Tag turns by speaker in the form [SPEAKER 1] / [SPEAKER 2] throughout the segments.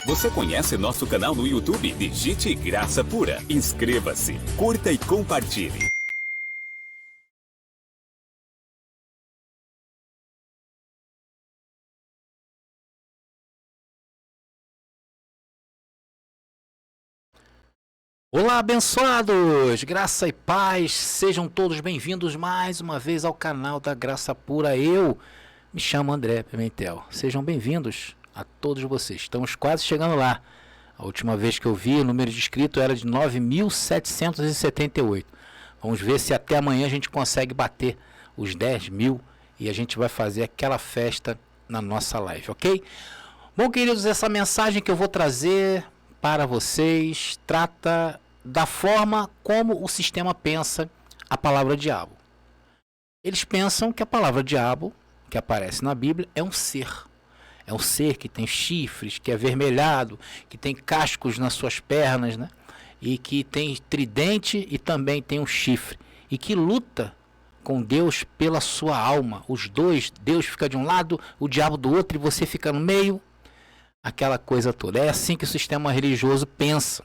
[SPEAKER 1] Você conhece nosso canal no YouTube? Digite Graça Pura. Inscreva-se, curta e compartilhe.
[SPEAKER 2] Olá, abençoados! Graça e paz, sejam todos bem-vindos mais uma vez ao canal da Graça Pura. Eu me chamo André Pimentel. Sejam bem-vindos a todos vocês. Estamos quase chegando lá. A última vez que eu vi, o número de inscritos era de 9.778. Vamos ver se até amanhã a gente consegue bater os 10 mil e a gente vai fazer aquela festa na nossa live, ok? Bom, queridos, essa mensagem que eu vou trazer para vocês trata da forma como o sistema pensa a palavra diabo. Eles pensam que a palavra diabo, que aparece na Bíblia, é um ser. É um ser que tem chifres, que é avermelhado, que tem cascos nas suas pernas, né? E que tem tridente e também tem um chifre. E que luta com Deus pela sua alma. Os dois, Deus fica de um lado, o diabo do outro e você fica no meio. Aquela coisa toda. É assim que o sistema religioso pensa.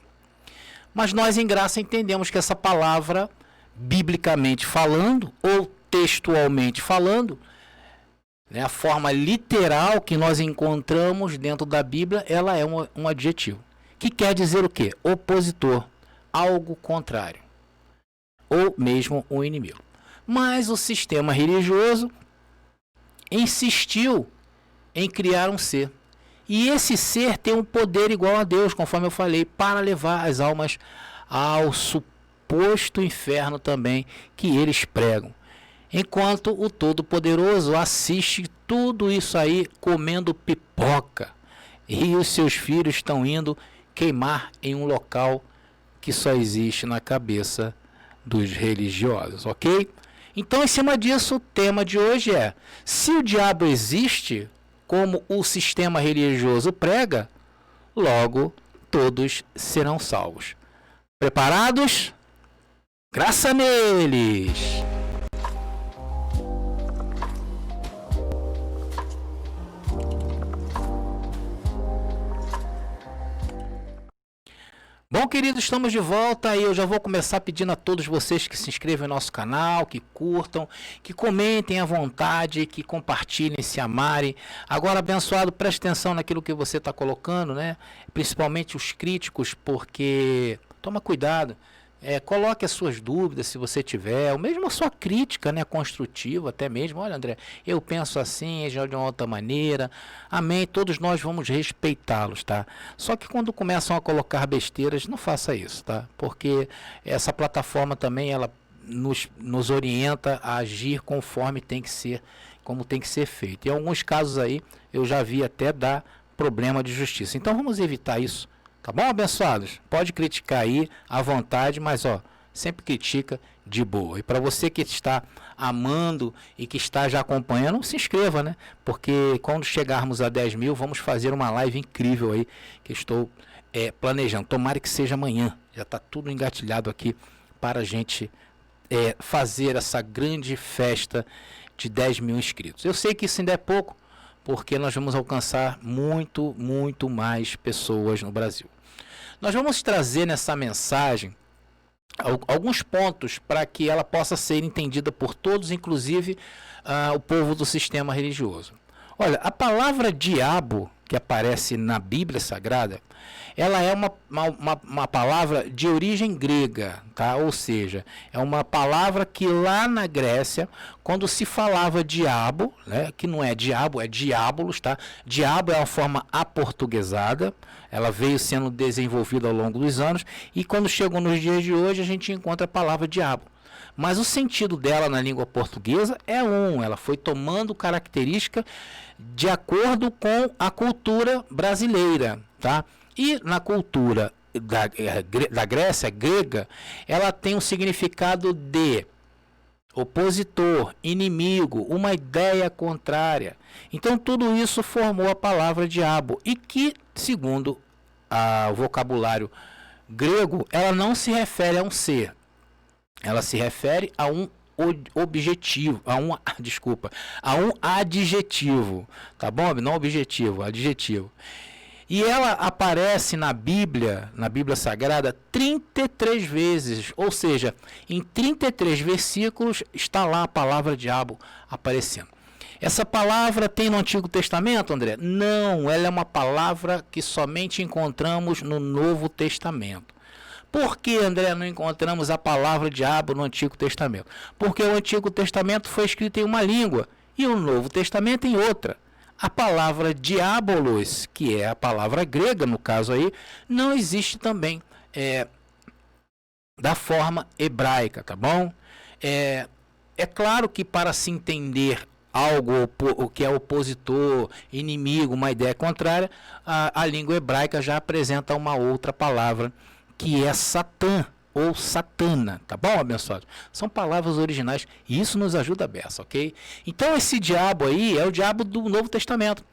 [SPEAKER 2] Mas nós em Graça entendemos que essa palavra, biblicamente falando, ou textualmente falando, né, a forma literal que nós encontramos dentro da Bíblia, ela é um adjetivo. Que quer dizer o quê? Opositor, algo contrário. Ou mesmo um inimigo. Mas o sistema religioso insistiu em criar um ser. E esse ser tem um poder igual a Deus, conforme eu falei, para levar as almas ao suposto inferno também que eles pregam. Enquanto o Todo-Poderoso assiste tudo isso aí comendo pipoca. E os seus filhos estão indo queimar em um local que só existe na cabeça dos religiosos, ok? Então, em cima disso, o tema de hoje é: se o diabo existe, como o sistema religioso prega, logo todos serão salvos. Preparados? Graça neles! Bom, queridos, estamos de volta e eu já vou começar pedindo a todos vocês que se inscrevam no nosso canal, que curtam, que comentem à vontade, que compartilhem, se amarem. Agora, abençoado, preste atenção naquilo que você está colocando, né? Principalmente os críticos, porque toma cuidado. Coloque as suas dúvidas, se você tiver, ou mesmo a sua crítica, né, construtiva até mesmo. Olha, André, eu penso assim, já de uma outra maneira. Amém, todos nós vamos respeitá-los, tá? Só que quando começam a colocar besteiras, não faça isso, tá? Porque essa plataforma também, ela nos orienta a agir conforme tem que ser, como tem que ser feito. Em alguns casos aí, eu já vi até dar problema de justiça. Então vamos evitar isso. Tá bom, abençoados? Pode criticar aí à vontade, mas ó, sempre critica de boa. E para você que está amando e que está já acompanhando, se inscreva, né? Porque quando chegarmos a 10 mil, vamos fazer uma live incrível aí, que estou planejando. Tomara que seja amanhã. Já está tudo engatilhado aqui para a gente fazer essa grande festa de 10 mil inscritos. Eu sei que isso ainda é pouco, porque nós vamos alcançar muito, muito mais pessoas no Brasil. Nós vamos trazer nessa mensagem alguns pontos para que ela possa ser entendida por todos, inclusive o povo do sistema religioso. Olha, a palavra diabo, que aparece na Bíblia Sagrada, ela é uma palavra de origem grega, tá? Ou seja, é uma palavra que lá na Grécia, quando se falava diabo, né, que não é diabo, é diabolos, tá? Diabo é uma forma aportuguesada, ela veio sendo desenvolvida ao longo dos anos, e quando chegou nos dias de hoje, a gente encontra a palavra diabo. Mas o sentido dela na língua portuguesa ela foi tomando característica de acordo com a cultura brasileira, tá? E na cultura da Grécia grega, ela tem um significado de opositor, inimigo, uma ideia contrária. Então tudo isso formou a palavra diabo, e que, segundo o vocabulário grego, ela não se refere a um ser, ela se refere a um objetivo, a um adjetivo, tá bom? Não objetivo, adjetivo. E ela aparece na Bíblia Sagrada, 33 vezes. Ou seja, em 33 versículos está lá a palavra diabo aparecendo. Essa palavra tem no Antigo Testamento, André? Não, ela é uma palavra que somente encontramos no Novo Testamento. Por que, André, não encontramos a palavra diabo no Antigo Testamento? Porque o Antigo Testamento foi escrito em uma língua e o Novo Testamento em outra. A palavra diabolos, que é a palavra grega no caso aí, não existe também da forma hebraica, tá bom? É claro que para se entender algo o que é opositor, inimigo, uma ideia contrária, a língua hebraica já apresenta uma outra palavra, que é Satã ou Satana, tá bom, abençoado? São palavras originais e isso nos ajuda a beça, ok? Então esse diabo aí é o diabo do Novo Testamento.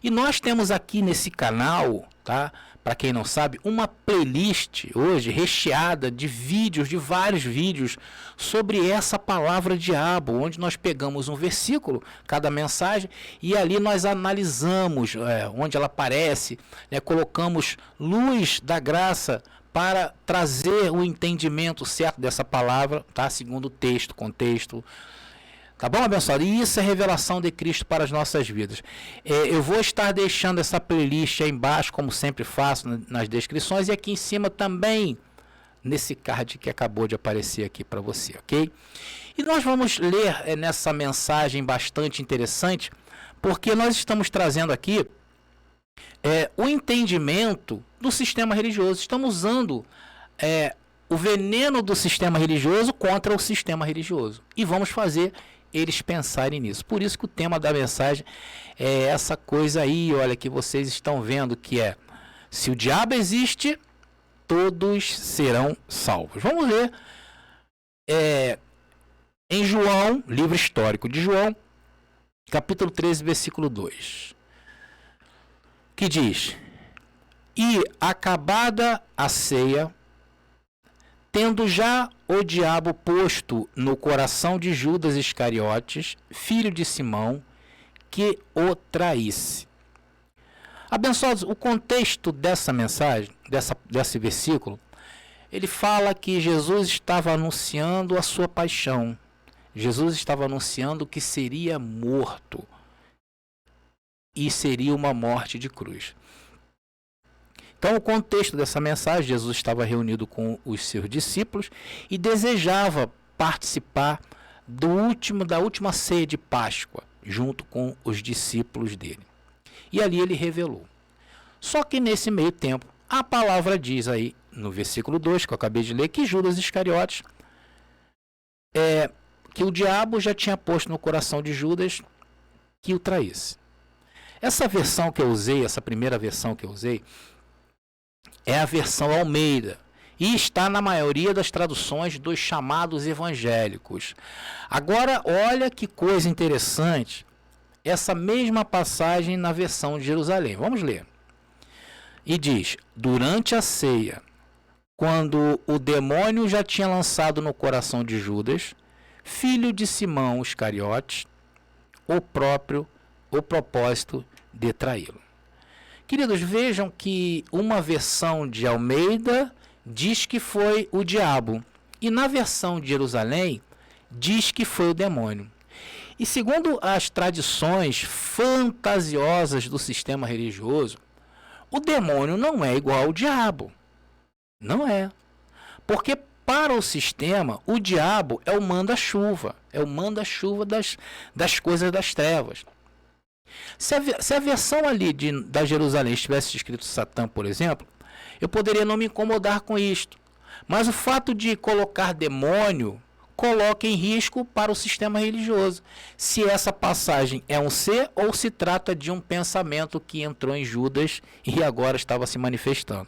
[SPEAKER 2] E nós temos aqui nesse canal, tá? Para quem não sabe, uma playlist hoje recheada de vídeos, de vários vídeos sobre essa palavra diabo, onde nós pegamos um versículo, cada mensagem, e ali nós analisamos onde ela aparece, né, colocamos luz da graça para trazer o entendimento certo dessa palavra, tá? Segundo o texto, contexto. Tá bom, abençoado? E isso é revelação de Cristo para as nossas vidas. Eu vou estar deixando essa playlist aí embaixo, como sempre faço, nas descrições, e aqui em cima também, nesse card que acabou de aparecer aqui para você, ok? E nós vamos ler nessa mensagem bastante interessante, porque nós estamos trazendo aqui o entendimento do sistema religioso. Estamos usando o veneno do sistema religioso contra o sistema religioso. E vamos fazer eles pensarem nisso. Por isso que o tema da mensagem é essa coisa aí, olha, que vocês estão vendo, que é: se o diabo existe, todos serão salvos. Vamos ler em João, livro histórico de João, capítulo 13, versículo 2. Que diz: e acabada a ceia, tendo já o diabo posto no coração de Judas Iscariotes, filho de Simão, que o traísse. Abençoados, o contexto dessa mensagem, desse versículo, ele fala que Jesus estava anunciando a sua paixão. Jesus estava anunciando que seria morto. E seria uma morte de cruz. Então, o contexto dessa mensagem: Jesus estava reunido com os seus discípulos e desejava participar da última ceia de Páscoa, junto com os discípulos dele. E ali ele revelou. Só que nesse meio tempo, a palavra diz aí, no versículo 2, que eu acabei de ler, que Judas Iscariotes, que o diabo já tinha posto no coração de Judas que o traísse. Essa versão que eu usei, essa primeira versão que eu usei, é a versão Almeida. E está na maioria das traduções dos chamados evangélicos. Agora, olha que coisa interessante, essa mesma passagem na versão de Jerusalém. Vamos ler. E diz: durante a ceia, quando o demônio já tinha lançado no coração de Judas, filho de Simão Iscariotes, o propósito de traí-lo. Queridos, vejam que uma versão de Almeida diz que foi o diabo, e na versão de Jerusalém diz que foi o demônio. E segundo as tradições fantasiosas do sistema religioso, o demônio não é igual ao diabo. Não é. Porque para o sistema, o diabo é o manda-chuva. É o manda-chuva das coisas das trevas. Se a versão ali da Jerusalém estivesse escrito Satã, por exemplo, eu poderia não me incomodar com isto. Mas o fato de colocar demônio coloca em risco para o sistema religioso. Se essa passagem é um ser ou se trata de um pensamento que entrou em Judas e agora estava se manifestando.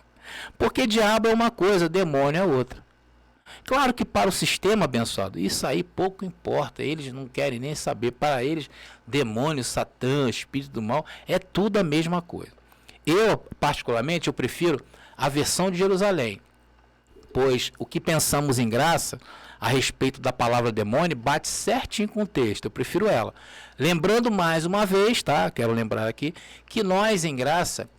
[SPEAKER 2] Porque diabo é uma coisa, demônio é outra. Claro que para o sistema, abençoado, isso aí pouco importa. Eles não querem nem saber. Para eles, demônio, Satã, espírito do mal, é tudo a mesma coisa. Eu, particularmente, eu prefiro a versão de Jerusalém, pois o que pensamos em graça a respeito da palavra demônio bate certinho com o texto. Eu prefiro ela. Lembrando mais uma vez, tá? Quero lembrar aqui que nós em graça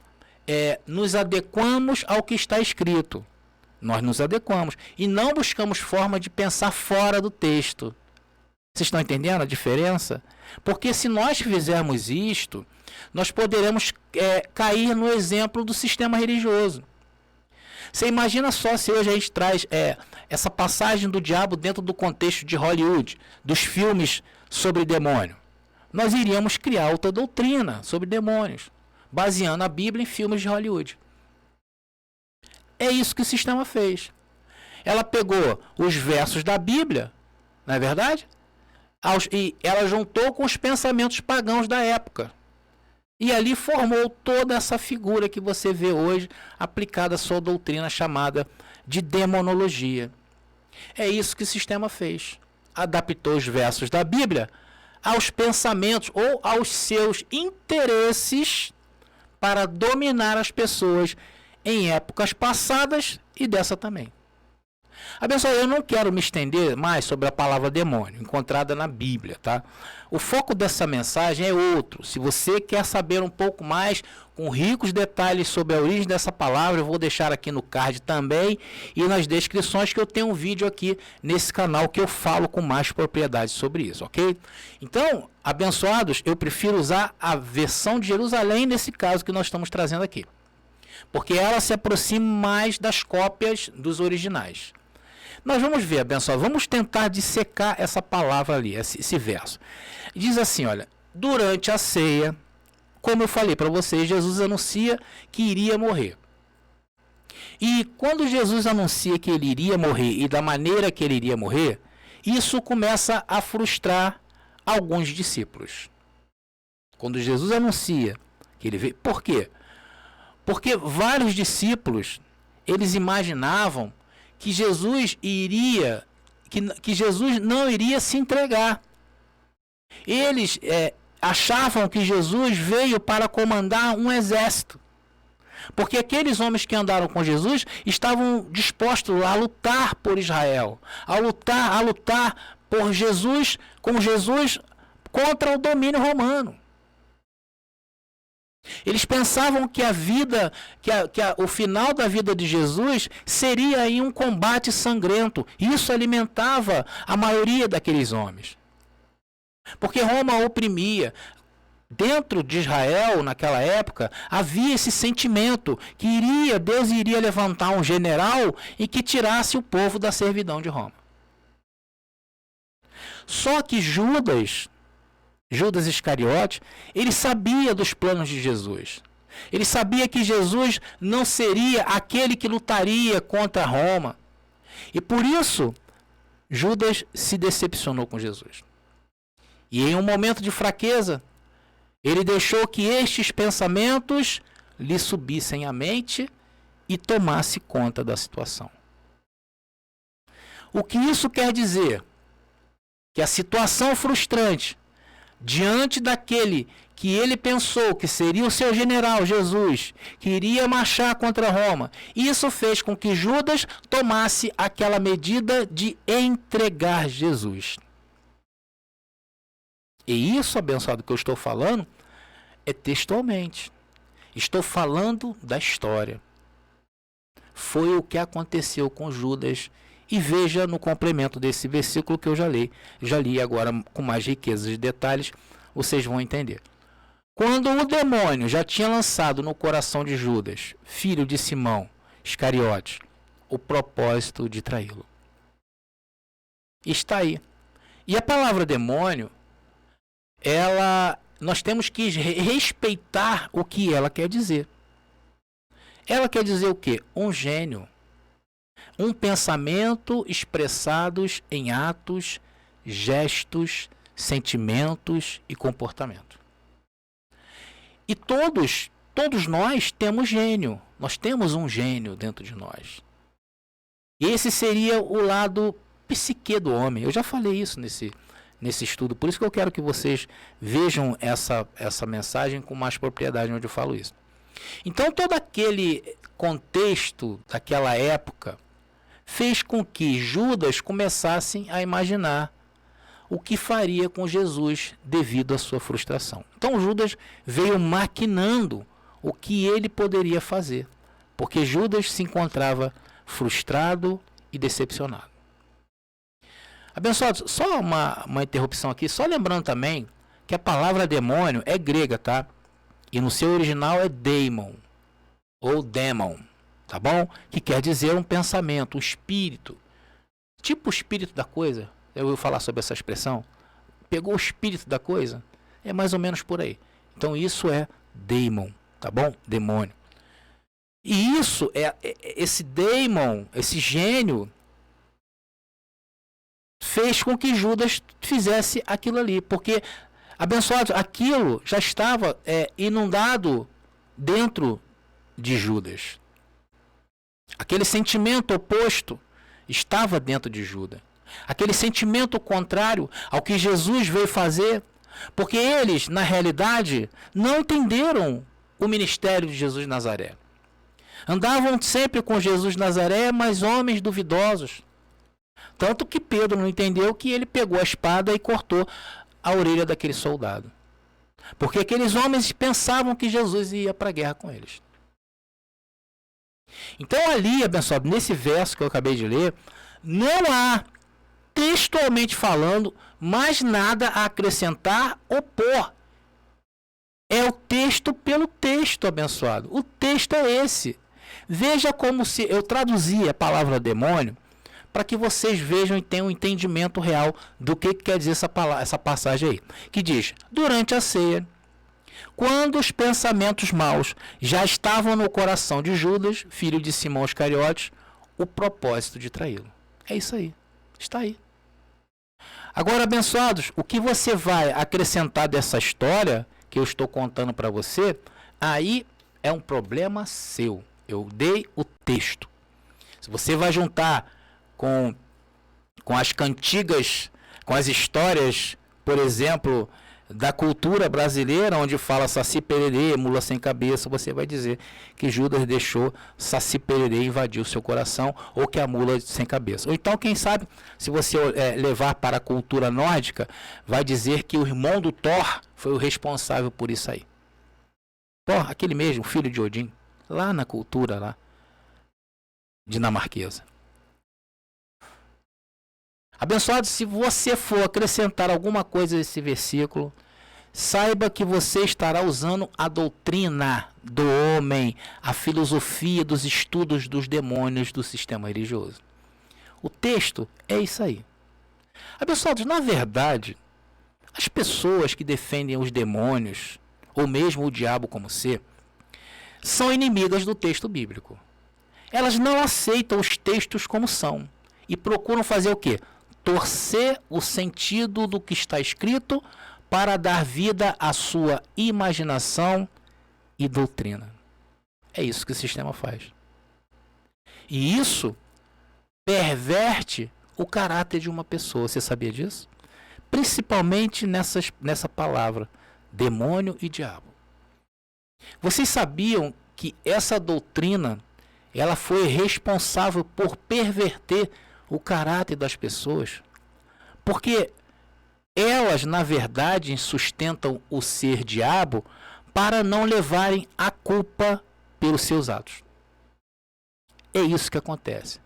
[SPEAKER 2] nos adequamos ao que está escrito. Nós nos adequamos e não buscamos forma de pensar fora do texto. Vocês estão entendendo a diferença? Porque se nós fizermos isto, nós poderemos cair no exemplo do sistema religioso. Você imagina só se hoje a gente traz essa passagem do diabo dentro do contexto de Hollywood, dos filmes sobre demônio. Nós iríamos criar outra doutrina sobre demônios, baseando a Bíblia em filmes de Hollywood. É isso que o sistema fez. Ela pegou os versos da Bíblia, não é verdade? E ela juntou com os pensamentos pagãos da época. E ali formou toda essa figura que você vê hoje aplicada à sua doutrina chamada de demonologia. É isso que o sistema fez. Adaptou os versos da Bíblia aos pensamentos ou aos seus interesses para dominar as pessoas em épocas passadas e dessa também. Abençoado, eu não quero me estender mais sobre a palavra demônio, encontrada na Bíblia, tá? O foco dessa mensagem é outro. Se você quer saber um pouco mais, com ricos detalhes sobre a origem dessa palavra, eu vou deixar aqui no card também e nas descrições que eu tenho um vídeo aqui nesse canal que eu falo com mais propriedade sobre isso, ok? Então, abençoados, eu prefiro usar a versão de Jerusalém nesse caso que nós estamos trazendo aqui. Porque ela se aproxima mais das cópias dos originais. Nós vamos ver, abençoado, vamos tentar dissecar essa palavra ali, esse verso. Diz assim, olha, durante a ceia, como eu falei para vocês, Jesus anuncia que iria morrer. E quando Jesus anuncia que ele iria morrer e da maneira que ele iria morrer, isso começa a frustrar alguns discípulos. Quando Jesus anuncia que ele veio, por quê? Porque vários discípulos, eles imaginavam que Jesus iria, que Jesus não iria se entregar. Eles achavam que Jesus veio para comandar um exército. Porque aqueles homens que andaram com Jesus estavam dispostos a lutar por Israel, a lutar por Jesus, com Jesus contra o domínio romano. Eles pensavam que a vida, o final da vida de Jesus seria aí um combate sangrento. Isso alimentava a maioria daqueles homens. Porque Roma oprimia. Dentro de Israel, naquela época, havia esse sentimento que Deus iria levantar um general e que tirasse o povo da servidão de Roma. Só que Judas Iscariote, ele sabia dos planos de Jesus. Ele sabia que Jesus não seria aquele que lutaria contra Roma. E por isso, Judas se decepcionou com Jesus. E em um momento de fraqueza, ele deixou que estes pensamentos lhe subissem à mente e tomasse conta da situação. O que isso quer dizer? Que a situação frustrante diante daquele que ele pensou que seria o seu general, Jesus, que iria marchar contra Roma, isso fez com que Judas tomasse aquela medida de entregar Jesus. E isso, abençoado, que eu estou falando, é textualmente. Estou falando da história. Foi o que aconteceu com Judas. E veja no complemento desse versículo que eu já li agora com mais riquezas de detalhes, vocês vão entender. Quando o demônio já tinha lançado no coração de Judas, filho de Simão Iscariote, o propósito de traí-lo. Está aí. E a palavra demônio, nós temos que respeitar o que ela quer dizer. Ela quer dizer o quê? Um gênio. Um pensamento expressados em atos, gestos, sentimentos e comportamento. E todos nós temos gênio. Nós temos um gênio dentro de nós. E esse seria o lado psique do homem. Eu já falei isso nesse estudo. Por isso que eu quero que vocês vejam essa mensagem com mais propriedade onde eu falo isso. Então todo aquele contexto daquela época fez com que Judas começasse a imaginar o que faria com Jesus devido à sua frustração. Então Judas veio maquinando o que ele poderia fazer, porque Judas se encontrava frustrado e decepcionado. Abençoados, só uma interrupção aqui, só lembrando também que a palavra demônio é grega, tá? E no seu original é daemon, ou demon, tá bom? Que quer dizer um pensamento, um espírito. Tipo o espírito da coisa. Eu vou falar sobre essa expressão. Pegou o espírito da coisa? É mais ou menos por aí. Então isso é daemon, tá bom? Demônio. E isso esse daemon, esse gênio, fez com que Judas fizesse aquilo ali, porque, abençoado, aquilo já estava inundado dentro de Judas. Aquele sentimento oposto estava dentro de Judas. Aquele sentimento contrário ao que Jesus veio fazer, porque eles, na realidade, não entenderam o ministério de Jesus de Nazaré. Andavam sempre com Jesus de Nazaré, mas homens duvidosos. Tanto que Pedro não entendeu que ele pegou a espada e cortou a orelha daquele soldado. Porque aqueles homens pensavam que Jesus ia para a guerra com eles. Então ali, abençoado, nesse verso que eu acabei de ler, não há, textualmente falando, mais nada a acrescentar ou pôr. É o texto pelo texto, abençoado. O texto é esse. Veja como se eu traduzia a palavra demônio para que vocês vejam e tenham um entendimento real do que quer dizer essa passagem aí. Que diz, durante a ceia, quando os pensamentos maus já estavam no coração de Judas, filho de Simão Iscariotes, o propósito de traí-lo. É isso aí. Está aí. Agora, abençoados, o que você vai acrescentar dessa história que eu estou contando para você, aí é um problema seu. Eu dei o texto. Se você vai juntar com as cantigas, com as histórias, por exemplo, da cultura brasileira, onde fala Saci Pererê, mula sem cabeça, você vai dizer que Judas deixou Saci Pererê invadir o seu coração, ou que a mula sem cabeça. Ou então, quem sabe, se você levar para a cultura nórdica, vai dizer que o irmão do Thor foi o responsável por isso aí. Thor, aquele mesmo, filho de Odin, lá na cultura lá dinamarquesa. Abençoado, se você for acrescentar alguma coisa nesse versículo, saiba que você estará usando a doutrina do homem, a filosofia dos estudos dos demônios do sistema religioso. O texto é isso aí. Abençoados, na verdade, as pessoas que defendem os demônios, ou mesmo o diabo como ser, são inimigas do texto bíblico. Elas não aceitam os textos como são e procuram fazer o quê? Torcer o sentido do que está escrito para dar vida à sua imaginação e doutrina. É isso que o sistema faz. E isso perverte o caráter de uma pessoa. Você sabia disso? Principalmente nessa palavra, demônio e diabo. Vocês sabiam que essa doutrina ela foi responsável por perverter o caráter das pessoas? Porque elas, na verdade, sustentam o ser diabo para não levarem a culpa pelos seus atos. É isso que acontece.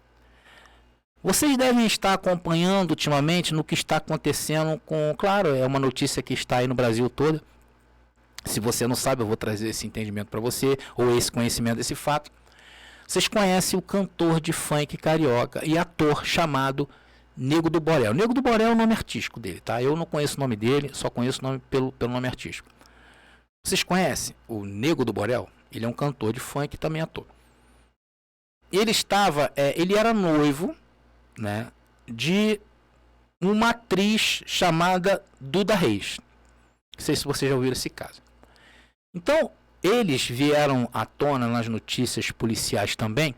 [SPEAKER 2] Vocês devem estar acompanhando ultimamente no que está acontecendo com... Claro, é uma notícia que está aí no Brasil todo. Se você não sabe, eu vou trazer esse entendimento para você, ou esse conhecimento desse fato. Vocês conhecem o cantor de funk carioca e ator chamado Nego do Borel. Nego do Borel é o nome artístico dele, tá? Eu não conheço o nome dele, só conheço o nome pelo nome artístico. Vocês conhecem o Nego do Borel? Ele é um cantor de funk e também ator. Ele era noivo, né, de uma atriz chamada Duda Reis. Não sei se vocês já ouviram esse caso. Então, eles vieram à tona nas notícias policiais também.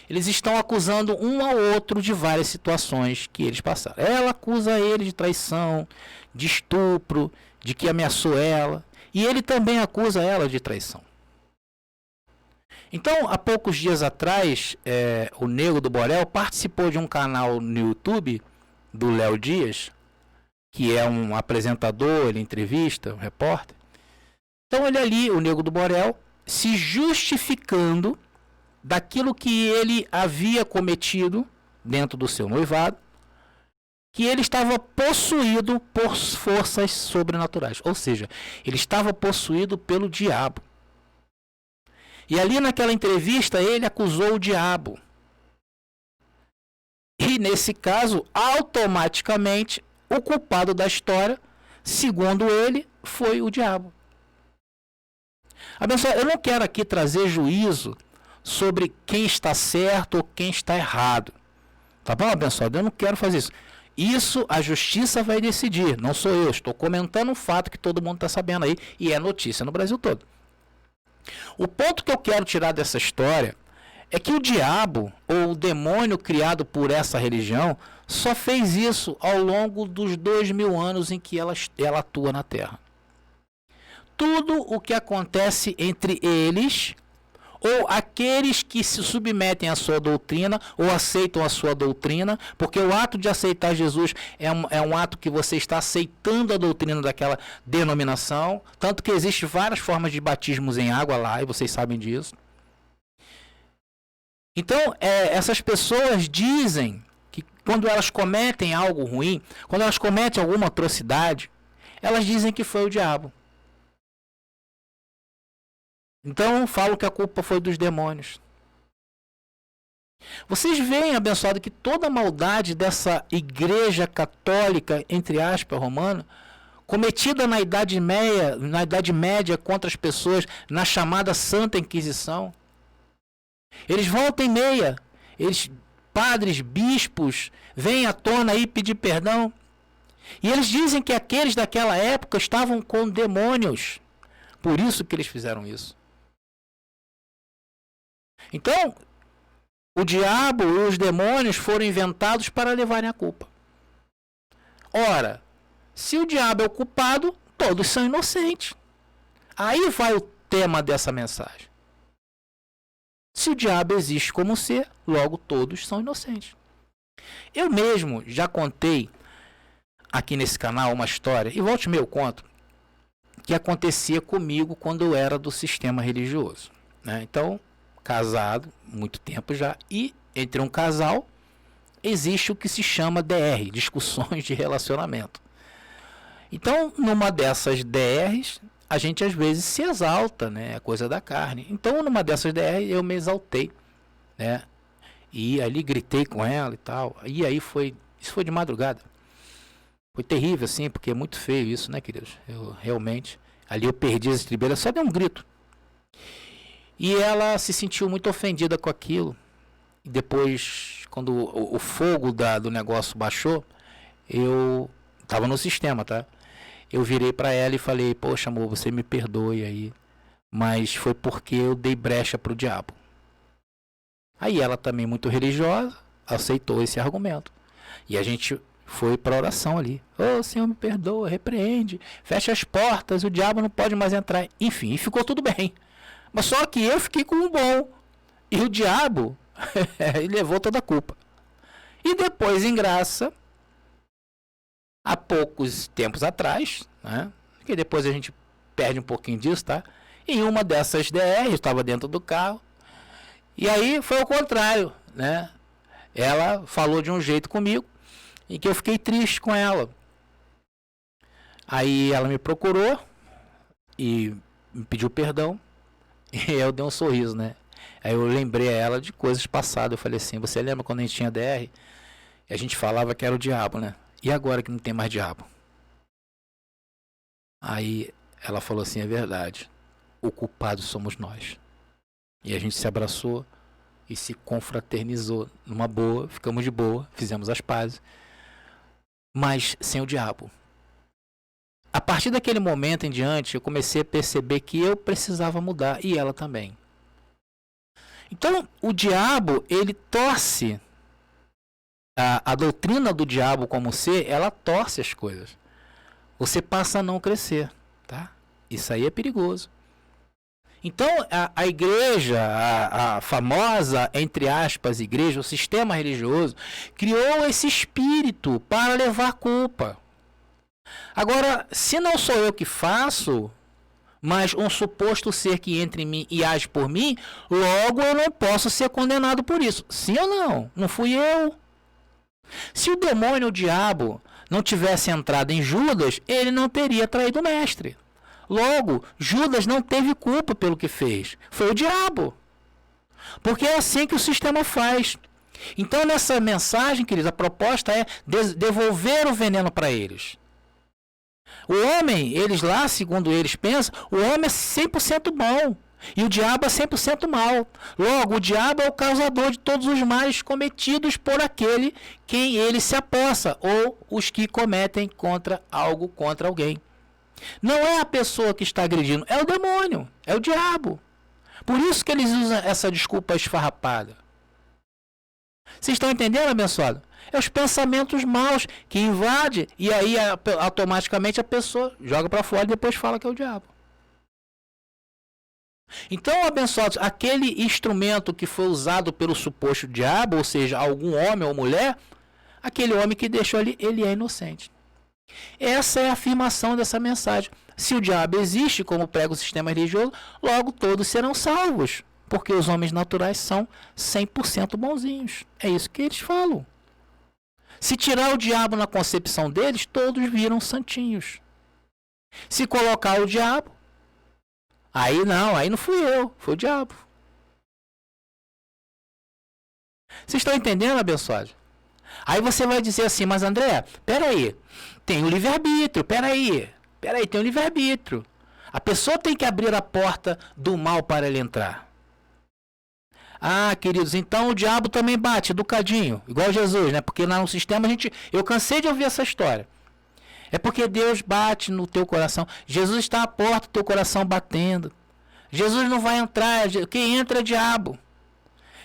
[SPEAKER 2] Eles estão acusando um ao outro de várias situações que eles passaram. Ela acusa ele de traição, de estupro, de que ameaçou ela. E ele também acusa ela de traição. Então, há poucos dias atrás, o Nego do Borel participou de um canal no YouTube do Léo Dias, que é um apresentador, ele entrevista, um repórter. Então ele ali, o Nego do Borel, se justificando daquilo que ele havia cometido dentro do seu noivado, que ele estava possuído por forças sobrenaturais. Ou seja, ele estava possuído pelo diabo. E ali naquela entrevista ele acusou o diabo. E nesse caso, automaticamente, o culpado da história, segundo ele, foi o diabo. Abençoado, eu não quero aqui trazer juízo sobre quem está certo ou quem está errado. Tá bom, abençoado? Eu não quero fazer isso. Isso a justiça vai decidir, não sou eu. Estou comentando um fato que todo mundo está sabendo aí e é notícia no Brasil todo. O ponto que eu quero tirar dessa história é que o diabo, ou o demônio criado por essa religião, só fez isso ao longo dos 2000 anos em que ela atua na Terra. Tudo o que acontece entre eles, ou aqueles que se submetem à sua doutrina, ou aceitam a sua doutrina, porque o ato de aceitar Jesus é um ato que você está aceitando a doutrina daquela denominação, tanto que existem várias formas de batismos em água lá, e vocês sabem disso. Então, essas pessoas dizem que quando elas cometem algo ruim, quando elas cometem alguma atrocidade, elas dizem que foi o diabo. Então, falam que a culpa foi dos demônios. Vocês veem, abençoado, que toda a maldade dessa igreja católica, entre aspas, romana, cometida na Idade Média contra as pessoas, na chamada Santa Inquisição. Eles voltam e meia, padres, bispos, vêm à tona aí pedir perdão. E eles dizem que aqueles daquela época estavam com demônios. Por isso que eles fizeram isso. Então, o diabo e os demônios foram inventados para levarem a culpa. Ora, se o diabo é o culpado, todos são inocentes. Aí vai o tema dessa mensagem. Se o diabo existe como ser, logo todos são inocentes. Eu mesmo já contei aqui nesse canal uma história, e volte e meia eu conto, que acontecia comigo quando eu era do sistema religioso, né? Então, casado, muito tempo já, e entre um casal existe o que se chama DR, discussões de relacionamento. Então, numa dessas DRs, a gente às vezes se exalta, né? É coisa da carne. Então, numa dessas DRs, eu me exaltei, né? E ali gritei com ela e tal. E aí isso foi de madrugada. Foi terrível, assim, porque é muito feio isso, né, queridos? Eu realmente, ali eu perdi as estribeiras, só dei um grito. E ela se sentiu muito ofendida com aquilo. E depois, quando o fogo do negócio baixou, eu estava no sistema, tá? Eu virei para ela e falei, poxa amor, você me perdoe aí, mas foi porque eu dei brecha pro diabo. Aí ela também muito religiosa, aceitou esse argumento. E a gente foi para oração ali. Ô, Senhor, me perdoa, repreende, fecha as portas, o diabo não pode mais entrar. Enfim, e ficou tudo bem. Mas só que eu fiquei com um bom. E o diabo levou toda a culpa. E depois, em graça, há poucos tempos atrás, né? Que depois a gente perde um pouquinho disso, tá? Em uma dessas DR, eu estava dentro do carro. E aí foi o contrário, né? Ela falou de um jeito comigo em que eu fiquei triste com ela. Aí ela me procurou e me pediu perdão. E eu dei um sorriso, né? Aí eu lembrei a ela de coisas passadas. Eu falei assim, você lembra quando a gente tinha DR? E a gente falava que era o diabo, né? E agora que não tem mais diabo? Aí ela falou assim, é verdade. O culpado somos nós. E a gente se abraçou e se confraternizou numa boa, ficamos de boa, fizemos as pazes. Mas sem o diabo. A partir daquele momento em diante, eu comecei a perceber que eu precisava mudar e ela também. Então, o diabo, ele torce, a doutrina do diabo como ser, ela torce as coisas. Você passa a não crescer, tá? Isso aí é perigoso. Então, a igreja, a famosa, entre aspas, igreja, o sistema religioso, criou esse espírito para levar culpa. Agora, se não sou eu que faço, mas um suposto ser que entra em mim e age por mim, logo eu não posso ser condenado por isso. Sim ou não? Não fui eu. Se o demônio, o diabo, não tivesse entrado em Judas, ele não teria traído o mestre. Logo, Judas não teve culpa pelo que fez. Foi o diabo. Porque é assim que o sistema faz. Então, nessa mensagem, queridos, a proposta é devolver o veneno para eles. O homem, eles lá, segundo eles pensam, o homem é 100% bom e o diabo é 100% mal. Logo, o diabo é o causador de todos os males cometidos por aquele quem ele se apossa ou os que cometem contra alguém. Não é a pessoa que está agredindo, é o demônio, é o diabo. Por isso que eles usam essa desculpa esfarrapada. Vocês estão entendendo, abençoado? É os pensamentos maus que invadem e aí automaticamente a pessoa joga para fora e depois fala que é o diabo. Então, abençoados, aquele instrumento que foi usado pelo suposto diabo, ou seja, algum homem ou mulher, aquele homem que deixou ali, ele é inocente. Essa é a afirmação dessa mensagem. Se o diabo existe, como prega o sistema religioso, logo todos serão salvos, porque os homens naturais são 100% bonzinhos. É isso que eles falam. Se tirar o diabo na concepção deles, todos viram santinhos. Se colocar o diabo, aí não fui eu, foi o diabo. Vocês estão entendendo, abençoados? Aí você vai dizer assim, mas André, peraí, tem o livre-arbítrio, peraí, tem o livre-arbítrio. A pessoa tem que abrir a porta do mal para ela entrar. Ah, queridos, então o diabo também bate, educadinho, igual Jesus, né? Porque lá no sistema eu cansei de ouvir essa história. É porque Deus bate no teu coração. Jesus está à porta do teu coração batendo. Jesus não vai entrar, quem entra é diabo.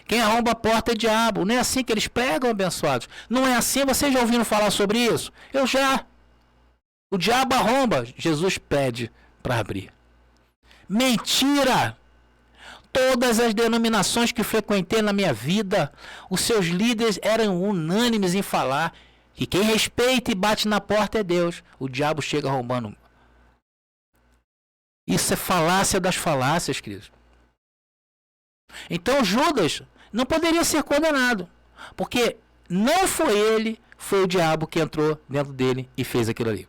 [SPEAKER 2] Quem arromba a porta é diabo. Não é assim que eles pregam, abençoados? Não é assim? Vocês já ouviram falar sobre isso? Eu já. O diabo arromba, Jesus pede para abrir. Mentira! Todas as denominações que frequentei na minha vida, os seus líderes eram unânimes em falar que quem respeita e bate na porta é Deus. O diabo chega arrombando. Isso é falácia das falácias, queridos. Então Judas não poderia ser condenado, porque não foi ele, foi o diabo que entrou dentro dele e fez aquilo ali.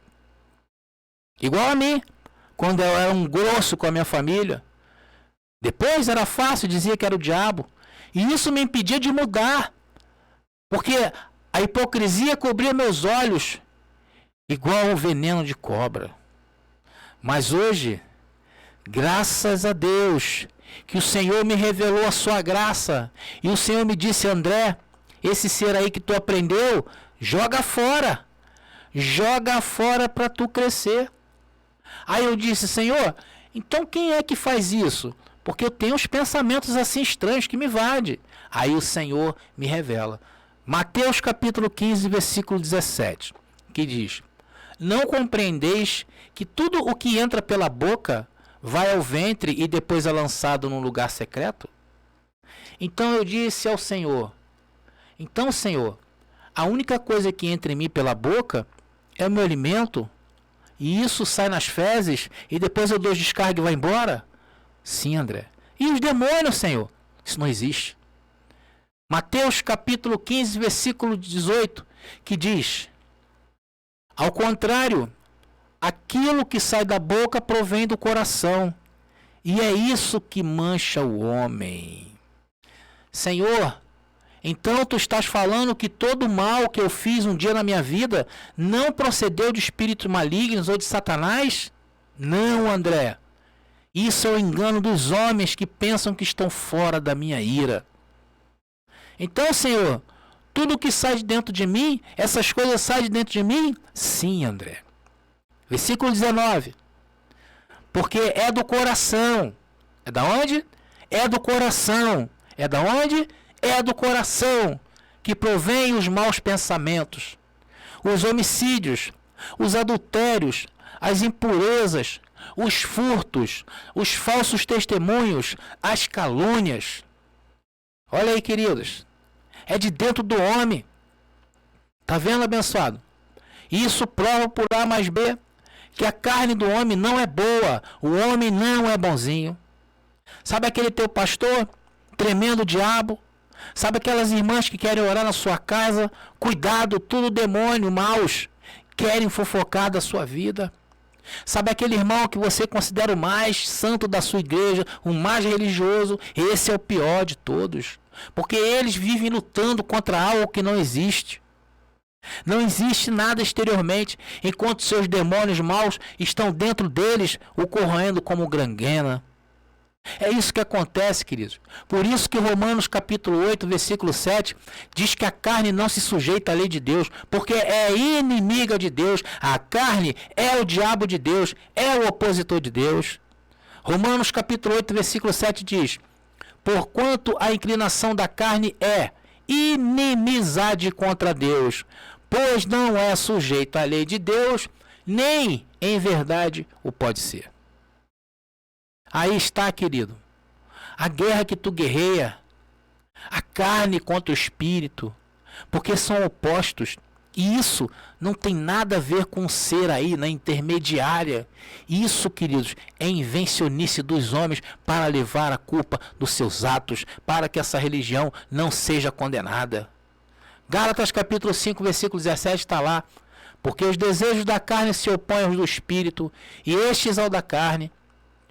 [SPEAKER 2] Igual a mim, quando eu era um grosso com a minha família, depois era fácil, dizia que era o diabo, e isso me impedia de mudar, porque a hipocrisia cobria meus olhos, igual um veneno de cobra. Mas hoje, graças a Deus, que o Senhor me revelou a sua graça. E o Senhor me disse, André, esse ser aí que tu aprendeu, joga fora. Joga fora para tu crescer. Aí eu disse, Senhor, então quem é que faz isso? Porque eu tenho uns pensamentos assim estranhos que me invadem. Aí o Senhor me revela. Mateus capítulo 15, versículo 17, que diz, não compreendeis que tudo o que entra pela boca vai ao ventre e depois é lançado num lugar secreto? Então eu disse ao Senhor, então Senhor, a única coisa que entra em mim pela boca é o meu alimento, e isso sai nas fezes, e depois eu dou descarga e vai embora? Sim, André. E os demônios, Senhor? Isso não existe. Mateus capítulo 15, versículo 18, que diz, ao contrário, aquilo que sai da boca provém do coração, e é isso que mancha o homem. Senhor, então tu estás falando que todo o mal que eu fiz um dia na minha vida não procedeu de espíritos malignos ou de Satanás? Não, André. Isso é o engano dos homens que pensam que estão fora da minha ira. Então, Senhor, tudo que sai de dentro de mim, essas coisas saem de dentro de mim? Sim, André. Versículo 19. Porque é do coração. É da onde? É do coração. É da onde? É do coração que provém os maus pensamentos, os homicídios, os adultérios, as impurezas, os furtos, os falsos testemunhos, as calúnias. Olha aí, queridos. É de dentro do homem. Tá vendo, abençoado? Isso prova por A mais B que a carne do homem não é boa, o homem não é bonzinho. Sabe aquele teu pastor, tremendo diabo? Sabe aquelas irmãs que querem orar na sua casa? Cuidado, tudo demônio, maus, querem fofocar da sua vida. Sabe aquele irmão que você considera o mais santo da sua igreja, o mais religioso? Esse é o pior de todos, porque eles vivem lutando contra algo que não existe. Não existe nada exteriormente, enquanto seus demônios maus estão dentro deles, o corroendo como gangrena. É isso que acontece, queridos. Por isso que Romanos capítulo 8, versículo 7, diz que a carne não se sujeita à lei de Deus, porque é inimiga de Deus. A carne é o diabo de Deus, é o opositor de Deus. Romanos capítulo 8, versículo 7 diz: porquanto a inclinação da carne é inimizade contra Deus, pois não é sujeito à lei de Deus, nem em verdade o pode ser. Aí está, querido, a guerra que tu guerreia, a carne contra o espírito, porque são opostos. E isso não tem nada a ver com ser aí na intermediária. Isso, queridos, é invencionice dos homens para levar a culpa dos seus atos, para que essa religião não seja condenada. Gálatas capítulo 5, versículo 17 está lá. Porque os desejos da carne se opõem aos do espírito, e estes ao da carne,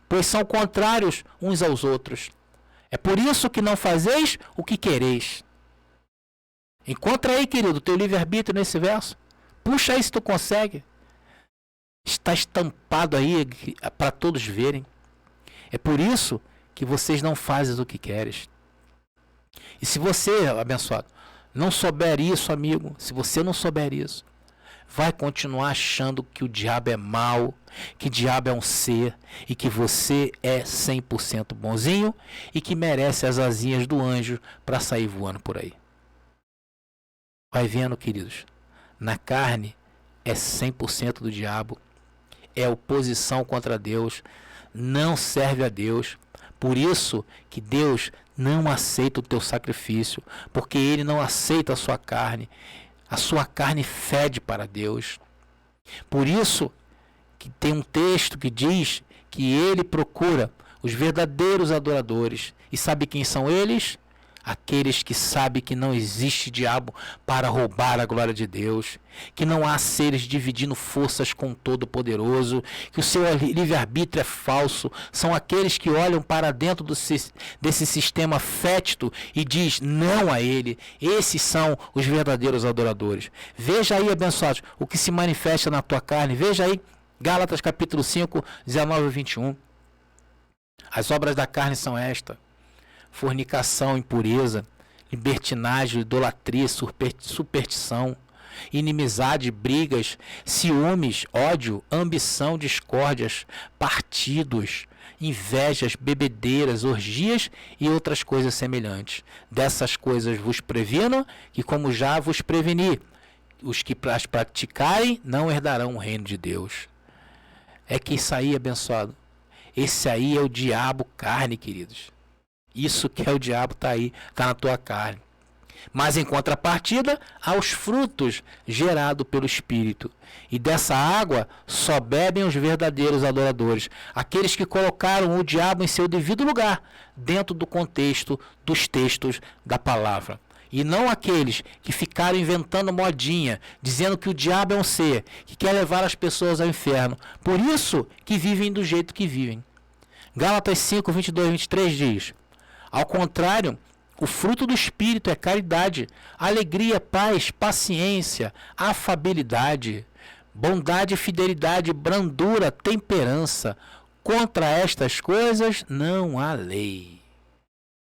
[SPEAKER 2] pois são contrários uns aos outros. É por isso que não fazeis o que quereis. Encontra aí, querido, o teu livre-arbítrio nesse verso. Puxa aí se tu consegue. Está estampado aí para todos verem. É por isso que vocês não fazem o que queres. E se você, abençoado, não souber isso, amigo, se você não souber isso, vai continuar achando que o diabo é mau, que o diabo é um ser e que você é 100% bonzinho e que merece as asinhas do anjo para sair voando por aí. Vai vendo, queridos, na carne é 100% do diabo, é oposição contra Deus, não serve a Deus. Por isso que Deus não aceita o teu sacrifício, porque Ele não aceita a sua carne. A sua carne fede para Deus. Por isso que tem um texto que diz que Ele procura os verdadeiros adoradores. E sabe quem são eles? Aqueles que sabem que não existe diabo para roubar a glória de Deus, que não há seres dividindo forças com o Todo-Poderoso, que o seu livre-arbítrio é falso. São aqueles que olham para dentro desse sistema fétido e diz não a ele. Esses são os verdadeiros adoradores. Veja aí, abençoados, o que se manifesta na tua carne. Veja aí, Gálatas capítulo 5, 19 e 21. As obras da carne são estas: fornicação, impureza, libertinagem, idolatria, superstição, inimizade, brigas, ciúmes, ódio, ambição, discórdias, partidos, invejas, bebedeiras, orgias e outras coisas semelhantes. Dessas coisas vos previno, que como já vos preveni, os que as praticarem não herdarão o reino de Deus. É que isso aí, abençoado, esse aí é o diabo carne, queridos. Isso que é o diabo, está aí, está na tua carne. Mas em contrapartida, há os frutos gerados pelo Espírito. E dessa água só bebem os verdadeiros adoradores, aqueles que colocaram o diabo em seu devido lugar, dentro do contexto dos textos da palavra. E não aqueles que ficaram inventando modinha, dizendo que o diabo é um ser, que quer levar as pessoas ao inferno. Por isso que vivem do jeito que vivem. Gálatas 5, 22 e 23 diz: ao contrário, o fruto do Espírito é caridade, alegria, paz, paciência, afabilidade, bondade, fidelidade, brandura, temperança. Contra estas coisas não há lei.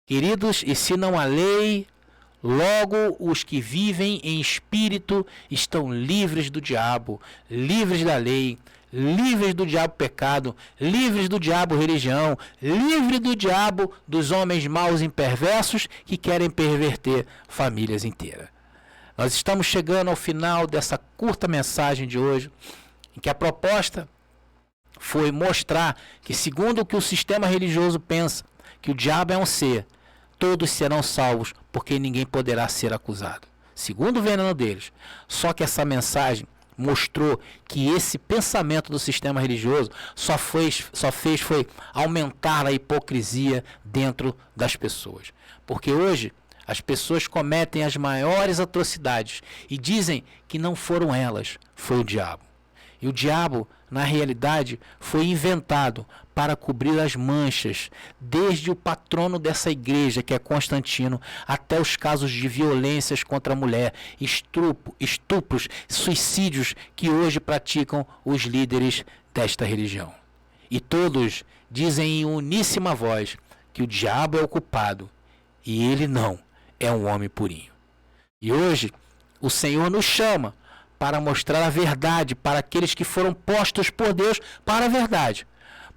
[SPEAKER 2] Queridos, e se não há lei, logo os que vivem em espírito estão livres do diabo, livres da lei, livres do diabo pecado, livres do diabo religião, livres do diabo dos homens maus e perversos que querem perverter famílias inteiras. Nós estamos chegando ao final dessa curta mensagem de hoje, em que a proposta foi mostrar que, segundo o que o sistema religioso pensa, que o diabo é um ser, todos serão salvos, porque ninguém poderá ser acusado, segundo o veneno deles. Só que essa mensagem mostrou que esse pensamento do sistema religioso só fez foi aumentar a hipocrisia dentro das pessoas. Porque hoje as pessoas cometem as maiores atrocidades e dizem que não foram elas, foi o diabo. E o diabo, na realidade, foi inventado para cobrir as manchas, desde o patrono dessa igreja, que é Constantino, até os casos de violências contra a mulher, estupros, suicídios que hoje praticam os líderes desta religião. E todos dizem em uníssima voz que o diabo é o culpado e ele não é um homem purinho. E hoje o Senhor nos chama para mostrar a verdade para aqueles que foram postos por Deus para a verdade.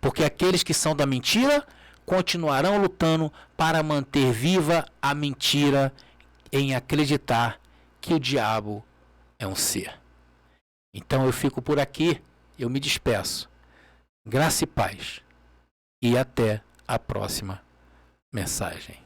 [SPEAKER 2] Porque aqueles que são da mentira continuarão lutando para manter viva a mentira em acreditar que o diabo é um ser. Então eu fico por aqui, eu me despeço. Graça e paz. E até a próxima mensagem.